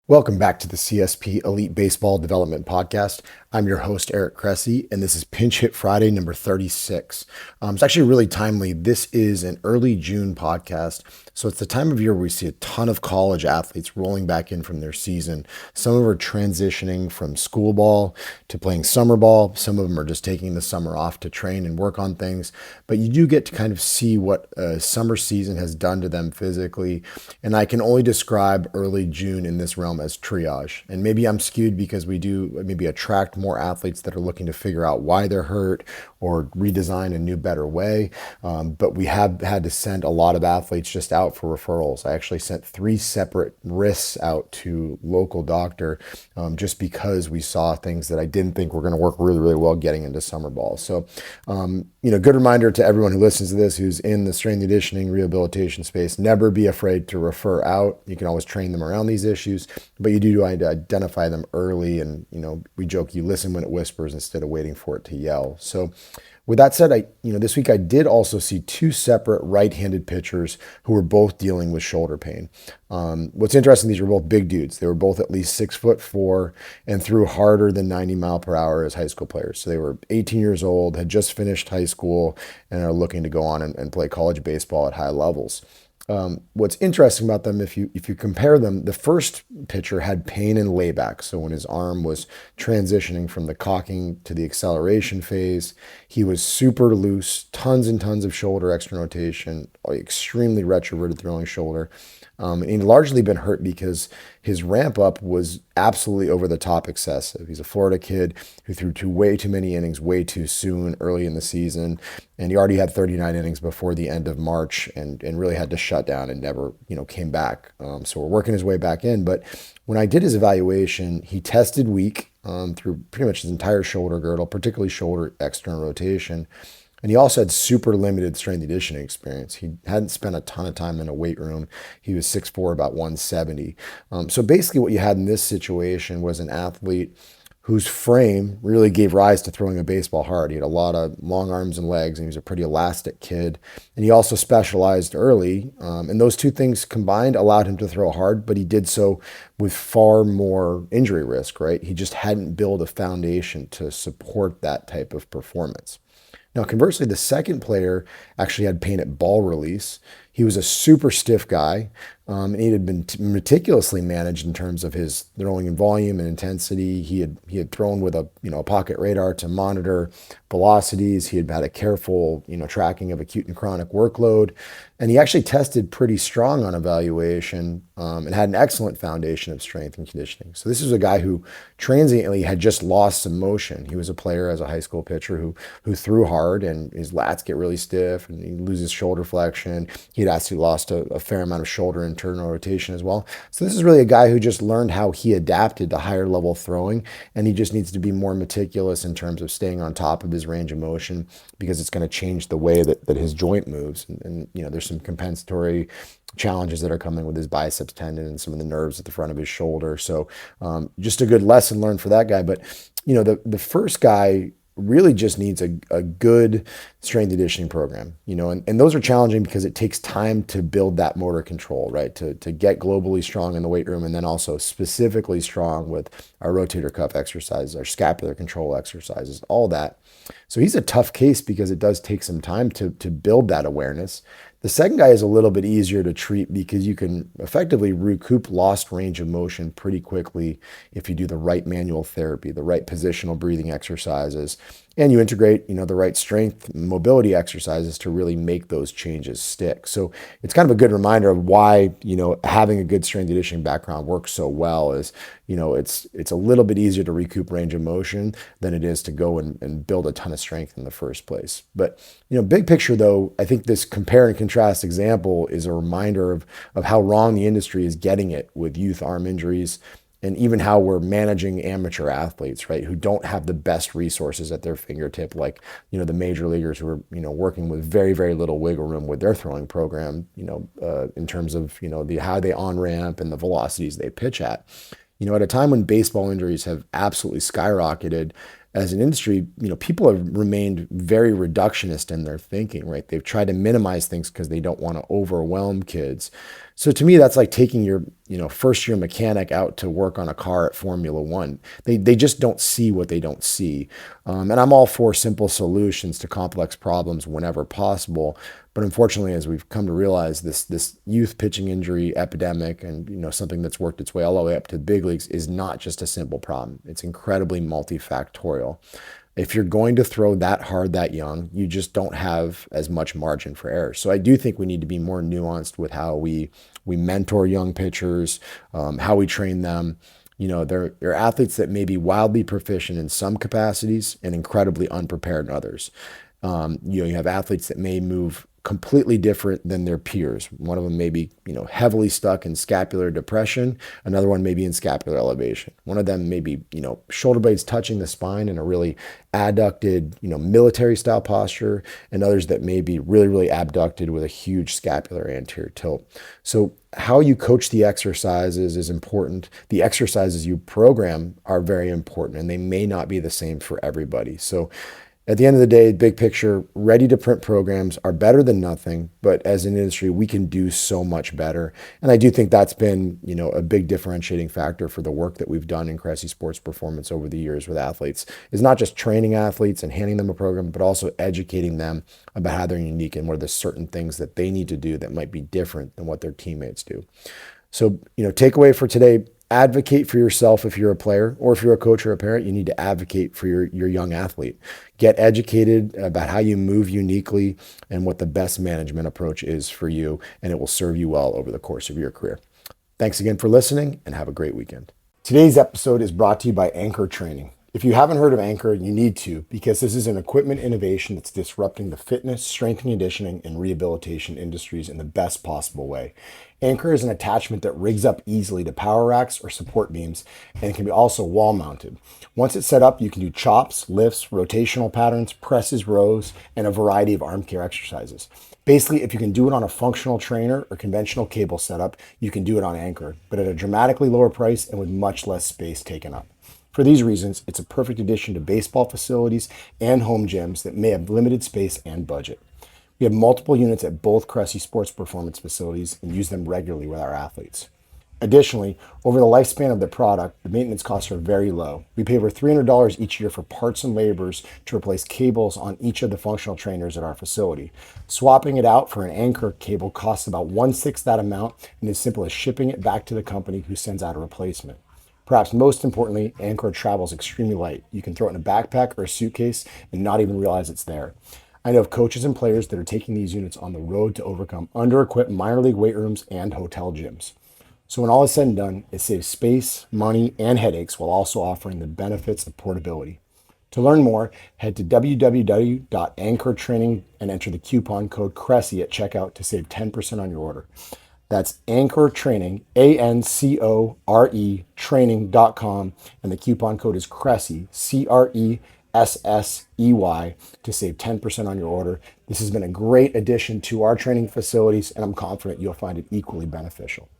Welcome back to the CSP Elite Baseball Development Podcast. I'm your host, Eric Cressey, and this is Pinch Hit Friday number 36. It's actually really timely. This is an early June podcast, so it's the time of year where we see a ton of college athletes rolling back in from their season. Some of them are transitioning from school ball to playing summer ball. Some of them are just taking the summer off to train and work on things, but you do get to kind of see what a summer season has done to them physically, and I can only describe early June in this realm as triage. And maybe I'm skewed because we do maybe attract more athletes that are looking to figure out why they're hurt or redesign a new, better way. But we have had to send a lot of athletes just out for referrals. I actually sent 3 separate wrists out to local doctor just because we saw things that I didn't think were going to work really, really well getting into summer ball. So, good reminder to everyone who listens to this, who's in the strength and conditioning rehabilitation space, never be afraid to refer out. You can always train them around these issues, but you do identify them early. And, we joke, you listen when it whispers instead of waiting for it to yell. So with that said, this week I did also see 2 separate right-handed pitchers who were both dealing with shoulder pain. What's interesting, these were both big dudes. They were both at least 6'4" and threw harder than 90 mile per hour as high school players. So they were 18 years old, had just finished high school, and are looking to go on and play college baseball at high levels. What's interesting about them, if you compare them, the first pitcher had pain in layback. So when his arm was transitioning from the cocking to the acceleration phase, he was super loose, tons and tons of shoulder external rotation, extremely retroverted throwing shoulder. And he'd largely been hurt because his ramp up was absolutely over the top excessive. He's a Florida kid who threw way too many innings way too soon early in the season. And he already had 39 innings before the end of March and really had to shut down and never, came back. So we're working his way back in. But when I did his evaluation, he tested weak through pretty much his entire shoulder girdle, particularly shoulder external rotation. And he also had super limited strength and conditioning experience. He hadn't spent a ton of time in a weight room. He was 6'4", about 170. So basically what you had in this situation was an athlete whose frame really gave rise to throwing a baseball hard. He had a lot of long arms and legs, and he was a pretty elastic kid. And he also specialized early. And those 2 things combined allowed him to throw hard, but he did so with far more injury risk, right? He just hadn't built a foundation to support that type of performance. Now, conversely, the second player actually had pain at ball release. He was a super stiff guy, and he had been meticulously managed in terms of his throwing in volume and intensity. He had thrown with a pocket radar to monitor velocities. He had had a careful tracking of acute and chronic workload, and he actually tested pretty strong on evaluation and had an excellent foundation of strength and conditioning. So this is a guy who transiently had just lost some motion. He was a player as a high school pitcher who threw hard, and his lats get really stiff, and he loses shoulder flexion. He'd actually lost a fair amount of shoulder internal rotation as well. So this is really a guy who just learned how he adapted to higher level throwing, and he just needs to be more meticulous in terms of staying on top of his range of motion, because it's going to change the way that his joint moves. And there's some compensatory challenges that are coming with his biceps tendon and some of the nerves at the front of his shoulder. So just a good lesson learned for that guy. But the first guy really just needs a good strength and conditioning program, and those are challenging because it takes time to build that motor control, right? To get globally strong in the weight room, and then also specifically strong with our rotator cuff exercises, our scapular control exercises, all that. So he's a tough case because it does take some time to build that awareness. The second guy is a little bit easier to treat because you can effectively recoup lost range of motion pretty quickly if you do the right manual therapy, the right positional breathing exercises, and you integrate, the right strength mobility exercises to really make those changes stick. So it's kind of a good reminder of why, having a good strength and conditioning background works so well. Is, it's a little bit easier to recoup range of motion than it is to go and build a ton of strength in the first place. But, big picture though, I think this compare and contrast example is a reminder of how wrong the industry is getting it with youth arm injuries, and even how we're managing amateur athletes, right, who don't have the best resources at their fingertip, like, the major leaguers who are, working with very, very little wiggle room with their throwing program, in terms of, how they on-ramp and the velocities they pitch at. At a time when baseball injuries have absolutely skyrocketed, as an industry, people have remained very reductionist in their thinking, right? They've tried to minimize things because they don't want to overwhelm kids. So to me, that's like taking your, first year mechanic out to work on a car at Formula One. They just don't see what they don't see. And I'm all for simple solutions to complex problems whenever possible. But unfortunately, as we've come to realize, this youth pitching injury epidemic and something that's worked its way all the way up to the big leagues is not just a simple problem. It's incredibly multifactorial. If you're going to throw that hard that young, you just don't have as much margin for error. So I do think we need to be more nuanced with how we mentor young pitchers, how we train them. They're athletes that may be wildly proficient in some capacities and incredibly unprepared in others. You have athletes that may move completely different than their peers. One of them may be, heavily stuck in scapular depression. Another one may be in scapular elevation. One of them may be, shoulder blades touching the spine in a really adducted, military style posture, and others that may be really, really abducted with a huge scapular anterior tilt. So how you coach the exercises is important. The exercises you program are very important, and they may not be the same for everybody. So at the end of the day, big picture, ready to print programs are better than nothing, but as an industry, we can do so much better. And I do think that's been, a big differentiating factor for the work that we've done in Cressey Sports Performance over the years with athletes, is not just training athletes and handing them a program, but also educating them about how they're unique and what are the certain things that they need to do that might be different than what their teammates do. So, takeaway for today: advocate for yourself if you're a player, or if you're a coach or a parent, you need to advocate for your young athlete. Get educated about how you move uniquely and what the best management approach is for you, and it will serve you well over the course of your career. Thanks again for listening, and have a great weekend. Today's episode is brought to you by Anchor Training. If you haven't heard of Anchor, you need to, because this is an equipment innovation that's disrupting the fitness, strength and conditioning, and rehabilitation industries in the best possible way. Anchor is an attachment that rigs up easily to power racks or support beams, and it can be also wall mounted. Once it's set up, you can do chops, lifts, rotational patterns, presses, rows, and a variety of arm care exercises. Basically, if you can do it on a functional trainer or conventional cable setup, you can do it on Anchor, but at a dramatically lower price and with much less space taken up. For these reasons, it's a perfect addition to baseball facilities and home gyms that may have limited space and budget. We have multiple units at both Cressey Sports Performance facilities and use them regularly with our athletes. Additionally, over the lifespan of the product, the maintenance costs are very low. We pay over $300 each year for parts and labors to replace cables on each of the functional trainers at our facility. Swapping it out for an Anchor cable costs about 1/6 that amount, and as simple as shipping it back to the company who sends out a replacement. Perhaps most importantly, Anchor travels extremely light. You can throw it in a backpack or a suitcase and not even realize it's there. I know of coaches and players that are taking these units on the road to overcome under-equipped minor league weight rooms and hotel gyms. So when all is said and done, it saves space, money, and headaches while also offering the benefits of portability. To learn more, head to www.anchortraining and enter the coupon code Cressey at checkout to save 10% on your order. That's Anchor Training, ANCORE training.com, and the coupon code is Cressey, CRESSEY, to save 10% on your order. This has been a great addition to our training facilities, and I'm confident you'll find it equally beneficial.